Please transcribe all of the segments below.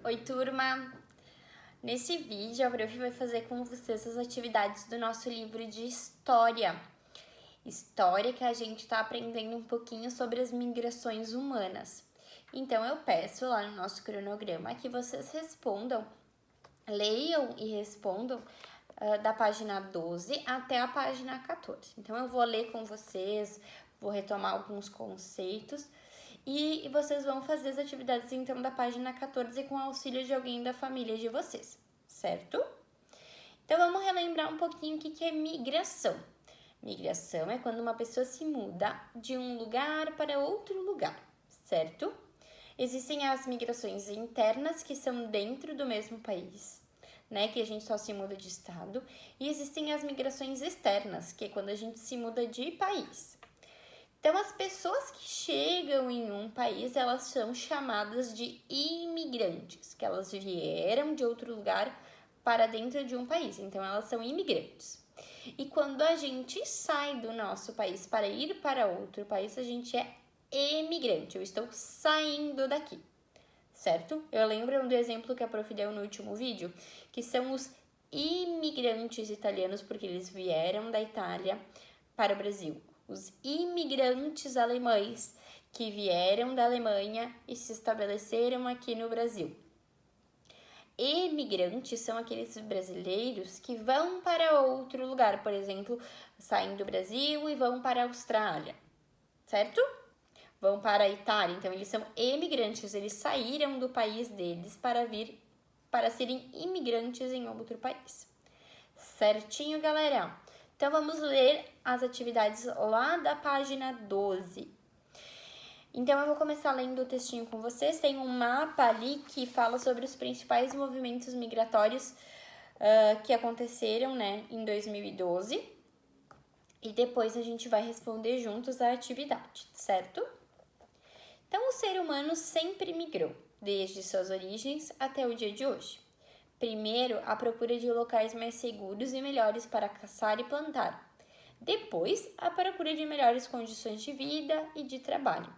Oi, turma! Nesse vídeo, a Prof vai fazer com vocês as atividades do nosso livro de História. História que a gente está aprendendo um pouquinho sobre as migrações humanas. Então, eu peço lá no nosso cronograma que vocês respondam, leiam e respondam da página 12 até a página 14. Então, eu vou ler com vocês, vou retomar alguns conceitos e vocês vão fazer as atividades, então, da página 14 com auxílio de alguém da família de vocês, certo? Então, vamos relembrar um pouquinho o que é migração. Migração é quando uma pessoa se muda de um lugar para outro lugar, certo? Existem as migrações internas, que são dentro do mesmo país, né? Que a gente só se muda de estado. E existem as migrações externas, que é quando a gente se muda de país. Então, as pessoas que chegam em um país, elas são chamadas de imigrantes, que elas vieram de outro lugar para dentro de um país. Então, elas são imigrantes. E quando a gente sai do nosso país para ir para outro país, a gente é emigrante. Eu estou saindo daqui, certo? Eu lembro do exemplo que a Prof deu no último vídeo, que são os imigrantes italianos, porque eles vieram da Itália para o Brasil. Os imigrantes alemães que vieram da Alemanha e se estabeleceram aqui no Brasil. Emigrantes são aqueles brasileiros que vão para outro lugar, por exemplo, saem do Brasil e vão para a Austrália, certo? Vão para a Itália, então eles são emigrantes, eles saíram do país deles para serem imigrantes em outro país. Certinho, galera? Então, vamos ler as atividades lá da página 12. Então, eu vou começar lendo o textinho com vocês. Tem um mapa ali que fala sobre os principais movimentos migratórios que aconteceram, né, em 2012. E depois a gente vai responder juntos a atividade, certo? Então, o ser humano sempre migrou, desde suas origens até o dia de hoje. Primeiro, à procura de locais mais seguros e melhores para caçar e plantar. Depois, à procura de melhores condições de vida e de trabalho.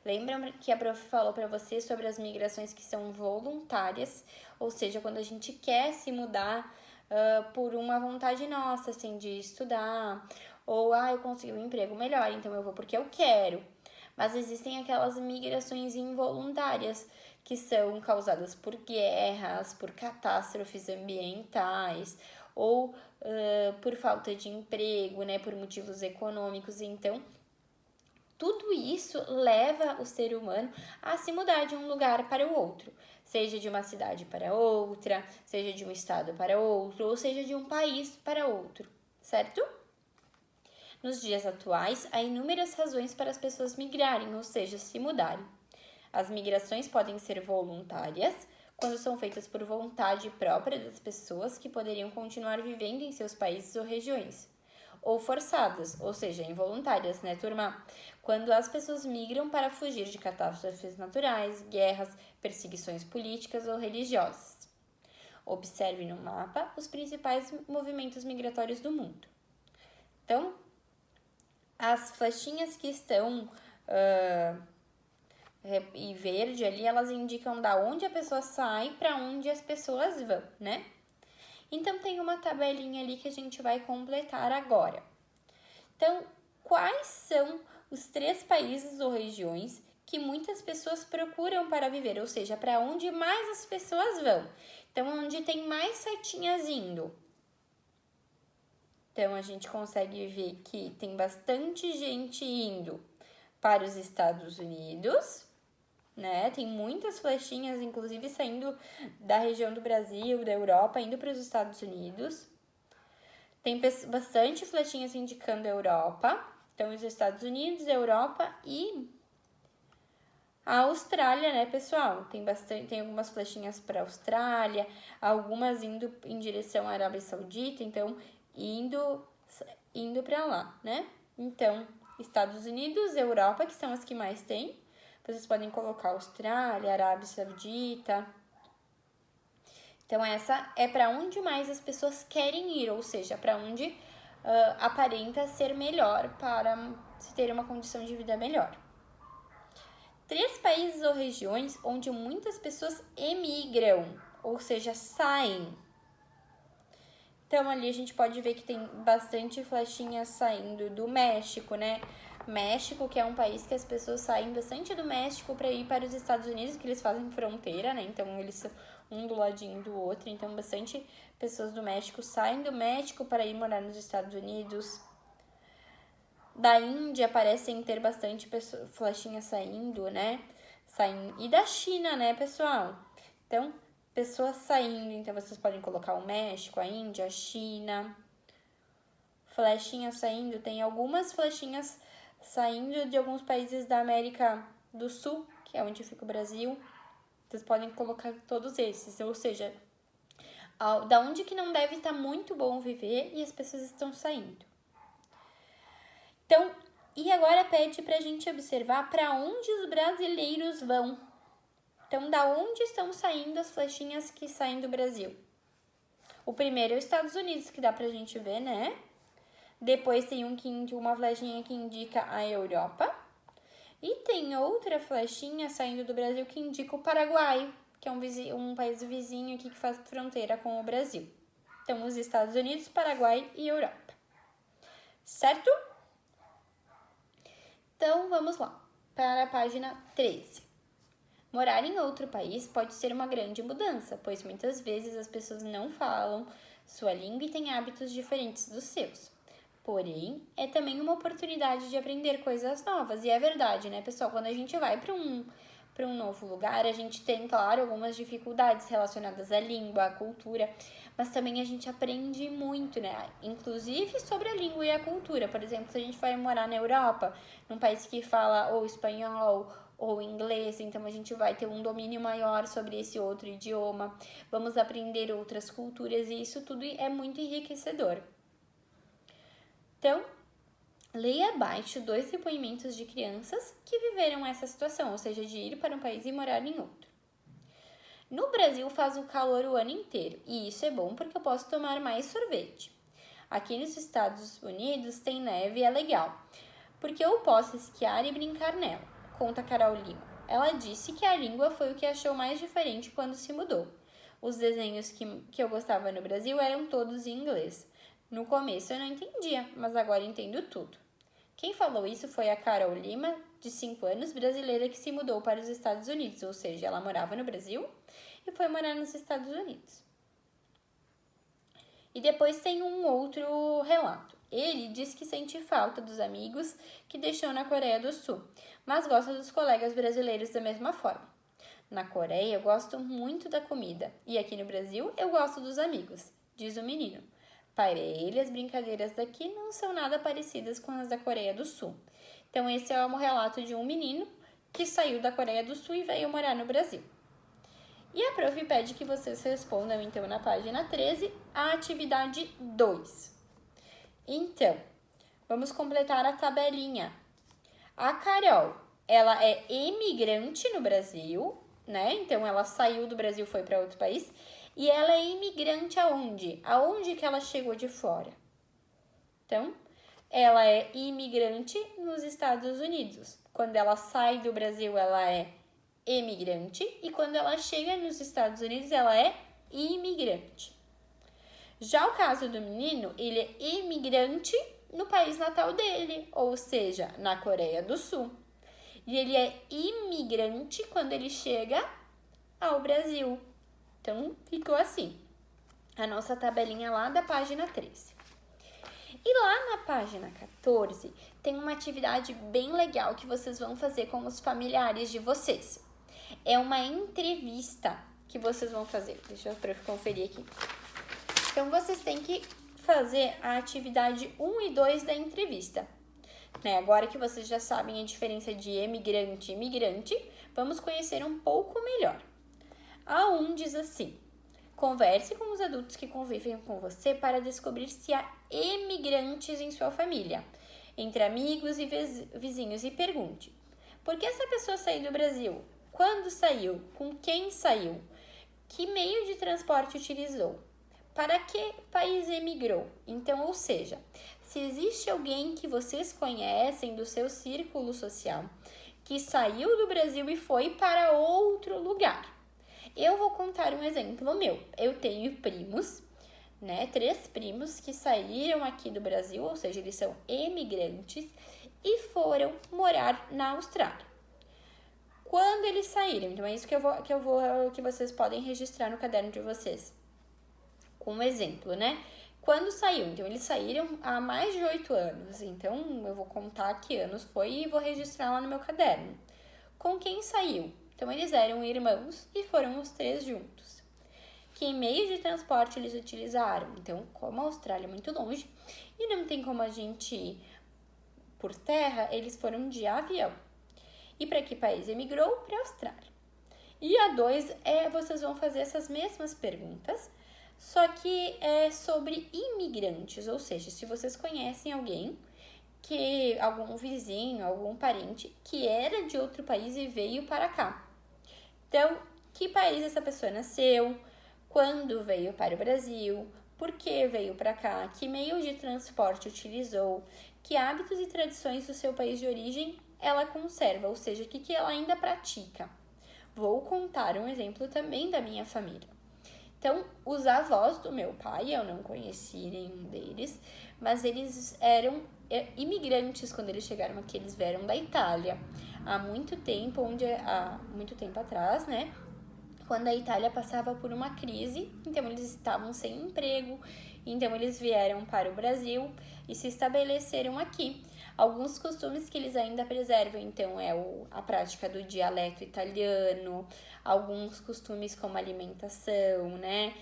Lembram que a Prof falou para vocês sobre as migrações que são voluntárias, ou seja, quando a gente quer se mudar por uma vontade nossa, assim, de estudar, ou eu consegui um emprego melhor, então eu vou porque eu quero. Mas existem aquelas migrações involuntárias, que são causadas por guerras, por catástrofes ambientais ou por falta de emprego, né, por motivos econômicos. Então, tudo isso leva o ser humano a se mudar de um lugar para o outro, seja de uma cidade para outra, seja de um estado para outro, ou seja de um país para outro, certo? Nos dias atuais, há inúmeras razões para as pessoas migrarem, ou seja, se mudarem. As migrações podem ser voluntárias, quando são feitas por vontade própria das pessoas que poderiam continuar vivendo em seus países ou regiões. Ou forçadas, ou seja, involuntárias, né, turma? Quando as pessoas migram para fugir de catástrofes naturais, guerras, perseguições políticas ou religiosas. Observe no mapa os principais movimentos migratórios do mundo. Então, as flechinhas que estão e verde ali, elas indicam da onde a pessoa sai para onde as pessoas vão, né? Então, tem uma tabelinha ali que a gente vai completar agora. Então, quais são os 3 países ou regiões que muitas pessoas procuram para viver? Ou seja, para onde mais as pessoas vão. Então, onde tem mais setinhas indo. Então, a gente consegue ver que tem bastante gente indo para os Estados Unidos, né? Tem muitas flechinhas, inclusive, saindo da região do Brasil, da Europa, indo para os Estados Unidos. Tem bastante flechinhas indicando a Europa. Então, os Estados Unidos, a Europa e a Austrália, né, pessoal? Tem algumas flechinhas para a Austrália, algumas indo em direção à Arábia Saudita, então, indo para lá, né? Então, Estados Unidos, Europa, que são as que mais tem. Vocês podem colocar Austrália, Arábia Saudita. Então, essa é para onde mais as pessoas querem ir, ou seja, para onde aparenta ser melhor para se ter uma condição de vida melhor. 3 países ou regiões onde muitas pessoas emigram, ou seja, saem. Então, ali a gente pode ver que tem bastante flechinhas saindo do México, né? México, que é um país que as pessoas saem bastante do México para ir para os Estados Unidos, que eles fazem fronteira, né? Então, eles são um do ladinho do outro. Então, bastante pessoas do México saem do México para ir morar nos Estados Unidos. Da Índia parecem ter bastante flechinhas saindo, né? E da China, né, pessoal? Então, pessoas saindo. Então, vocês podem colocar o México, a Índia, a China. Flechinhas saindo. Tem algumas flechinhas saindo de alguns países da América do Sul, que é onde fica o Brasil. Vocês podem colocar todos esses. Ou seja, da onde que não deve estar muito bom viver e as pessoas estão saindo. Então, e agora pede para a gente observar para onde os brasileiros vão. Então, da onde estão saindo as flechinhas que saem do Brasil? O primeiro é os Estados Unidos, que dá pra gente ver, né? Depois tem uma flechinha que indica a Europa. E tem outra flechinha saindo do Brasil que indica o Paraguai, que é um país vizinho aqui que faz fronteira com o Brasil. Então, os Estados Unidos, Paraguai e Europa. Certo? Então, vamos lá, para a página 13. Morar em outro país pode ser uma grande mudança, pois muitas vezes as pessoas não falam sua língua e têm hábitos diferentes dos seus. Porém, é também uma oportunidade de aprender coisas novas. E é verdade, né, pessoal? Quando a gente vai para um novo lugar, a gente tem, claro, algumas dificuldades relacionadas à língua, à cultura, mas também a gente aprende muito, né? Inclusive sobre a língua e a cultura. Por exemplo, se a gente vai morar na Europa, num país que fala ou espanhol ou inglês, então a gente vai ter um domínio maior sobre esse outro idioma, vamos aprender outras culturas e isso tudo é muito enriquecedor. Então, leia abaixo 2 depoimentos de crianças que viveram essa situação, ou seja, de ir para um país e morar em outro. No Brasil faz o calor o ano inteiro e isso é bom porque eu posso tomar mais sorvete. Aqui nos Estados Unidos tem neve e é legal, porque eu posso esquiar e brincar nela, conta Carol Lima. Ela disse que a língua foi o que achou mais diferente quando se mudou. Os desenhos que eu gostava no Brasil eram todos em inglês. No começo eu não entendia, mas agora entendo tudo. Quem falou isso foi a Carol Lima, de 5 anos, brasileira que se mudou para os Estados Unidos, ou seja, ela morava no Brasil e foi morar nos Estados Unidos. E depois tem um outro relato. Ele diz que sente falta dos amigos que deixou na Coreia do Sul, mas gosta dos colegas brasileiros da mesma forma. Na Coreia eu gosto muito da comida e aqui no Brasil eu gosto dos amigos, diz o menino. Para ele, as brincadeiras daqui não são nada parecidas com as da Coreia do Sul. Então, esse é um relato de um menino que saiu da Coreia do Sul e veio morar no Brasil. E a prof pede que vocês respondam, então, na página 13, a atividade 2. Então, vamos completar a tabelinha. A Carol, ela é imigrante no Brasil, né? Então, ela saiu do Brasil e foi para outro país. E ela é imigrante aonde? Aonde que ela chegou de fora? Então, ela é imigrante nos Estados Unidos. Quando ela sai do Brasil, ela é imigrante. E quando ela chega nos Estados Unidos, ela é imigrante. Já o caso do menino, ele é imigrante no país natal dele, ou seja, na Coreia do Sul. E ele é imigrante quando ele chega ao Brasil. Então, ficou assim, a nossa tabelinha lá da página 13. E lá na página 14, tem uma atividade bem legal que vocês vão fazer com os familiares de vocês. É uma entrevista que vocês vão fazer. Deixa eu conferir aqui. Então, vocês têm que fazer a atividade 1 e 2 da entrevista. Né? Agora que vocês já sabem a diferença de emigrante e imigrante, vamos conhecer um pouco melhor. A 1 diz assim: converse com os adultos que convivem com você para descobrir se há emigrantes em sua família, entre amigos e vizinhos, e pergunte: por que essa pessoa saiu do Brasil? Quando saiu? Com quem saiu? Que meio de transporte utilizou? Para que país emigrou? Então, ou seja, se existe alguém que vocês conhecem do seu círculo social que saiu do Brasil e foi para outro lugar. Eu vou contar um exemplo meu. Eu tenho primos, né? 3 primos que saíram aqui do Brasil, ou seja, eles são emigrantes e foram morar na Austrália. Quando eles saíram, então é isso que vocês podem registrar no caderno de vocês. Como exemplo, né? Quando saiu, então eles saíram há mais de 8 anos, então eu vou contar que anos foi e vou registrar lá no meu caderno. Com quem saiu? Então eles eram irmãos e foram os 3 juntos. Que meio de transporte eles utilizaram? Então, como a Austrália é muito longe e não tem como a gente ir por terra, eles foram de avião. E para que país emigrou? Para a Austrália. E a 2 vocês vão fazer essas mesmas perguntas, só que é sobre imigrantes, ou seja, se vocês conhecem alguém, algum vizinho, algum parente que era de outro país e veio para cá. Então, que país essa pessoa nasceu? Quando veio para o Brasil? Por que veio para cá? Que meio de transporte utilizou? Que hábitos e tradições do seu país de origem ela conserva, ou seja, o que ela ainda pratica. Vou contar um exemplo também da minha família. Então, os avós do meu pai, eu não conheci nenhum deles, mas eles eram imigrantes quando eles chegaram aqui, eles vieram da Itália. Há muito tempo atrás, né? Quando a Itália passava por uma crise, então eles estavam sem emprego, então eles vieram para o Brasil e se estabeleceram aqui. Alguns costumes que eles ainda preservam, então, a prática do dialeto italiano, alguns costumes como alimentação, né?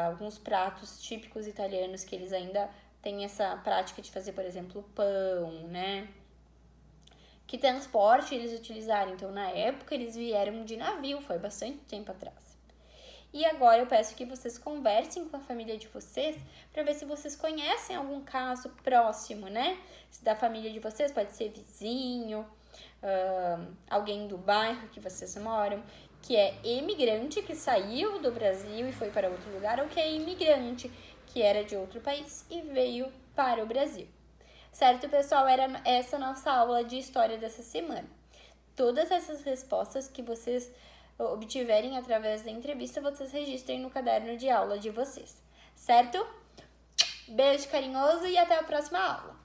Alguns pratos típicos italianos que eles ainda têm essa prática de fazer, por exemplo, pão, né? Que transporte eles utilizaram? Então, na época, eles vieram de navio, foi bastante tempo atrás. E agora eu peço que vocês conversem com a família de vocês para ver se vocês conhecem algum caso próximo, né? Da família de vocês, pode ser vizinho, alguém do bairro que vocês moram, que é imigrante, que saiu do Brasil e foi para outro lugar, ou que é imigrante, que era de outro país e veio para o Brasil. Certo, pessoal? Era essa nossa aula de história dessa semana. Todas essas respostas que vocês obtiverem através da entrevista, vocês registrem no caderno de aula de vocês, certo? Beijo carinhoso e até a próxima aula!